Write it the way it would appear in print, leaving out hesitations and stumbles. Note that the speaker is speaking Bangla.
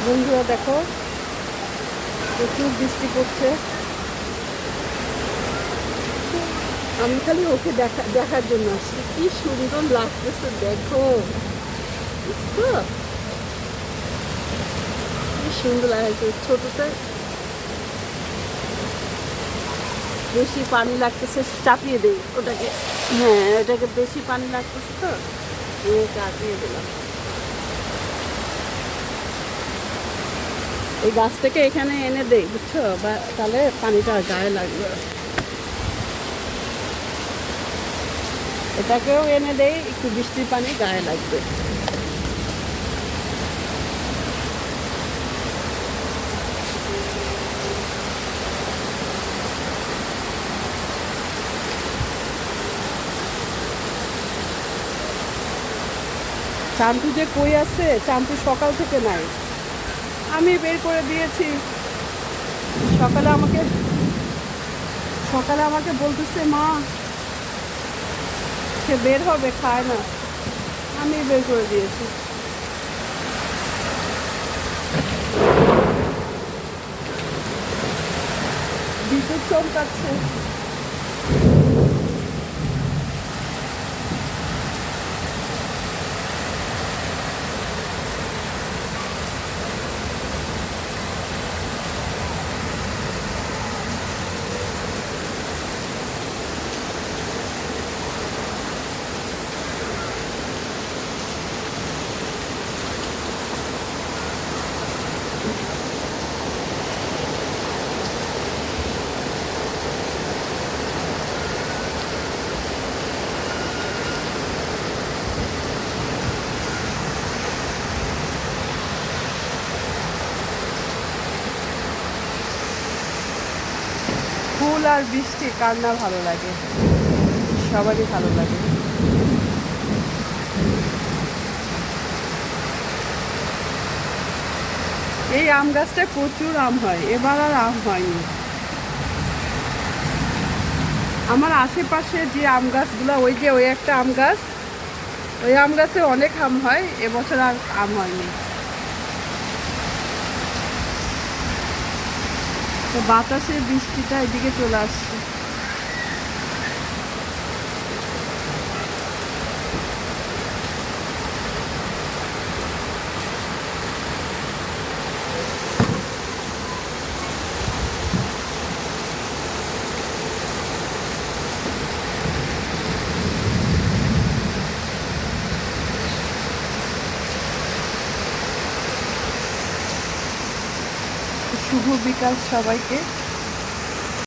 বন্ধুরা দেখো, প্রচুর বৃষ্টি পড়ছে। আমি খালি ওকে দেখার জন্য আসছি। কি সুন্দর লাগতেছে দেখো, বুঝছো? কি সুন্দর লাগছে। ছোটটা বেশি পানি লাগতেছে, চাপিয়ে দেই ওটাকে। হ্যাঁ, ওটাকে বেশি পানি লাগতেছে তো চাপিয়ে দিলাম। এই গাছটাকে এখানে এনে দেই, বুঝছো? বা তাহলে পানিটা গায়ে লাগবে। এটাকেও এনে দেই, একটু বৃষ্টির পানি গায়ে লাগবে। চান্টু যে কই আছে, চান্টু সকাল থেকে নাই। আমি বের করে দিয়েছি। সকালে আমাকে সকালে আমাকে বলতেছে, মা সে বের হবে, খায় না। আমি বের করে দিয়েছি। বিদ্যুৎ চমকাচ্ছে। ফুল আর বৃষ্টি কার না ভালো লাগে? সবারই ভালো লাগে। এই আম গাছটায় প্রচুর আম হয়, এবার আর আম হয়নি। আমার আশেপাশে যে আম গাছগুলো, ওই একটা আম গাছ, ওই আম গাছে অনেক আম হয়, এবছর আর আম হয়নি। তো বাতাসে বৃষ্টিটা এদিকে চলে আসছে। শুভ বিকাল সবাইকে।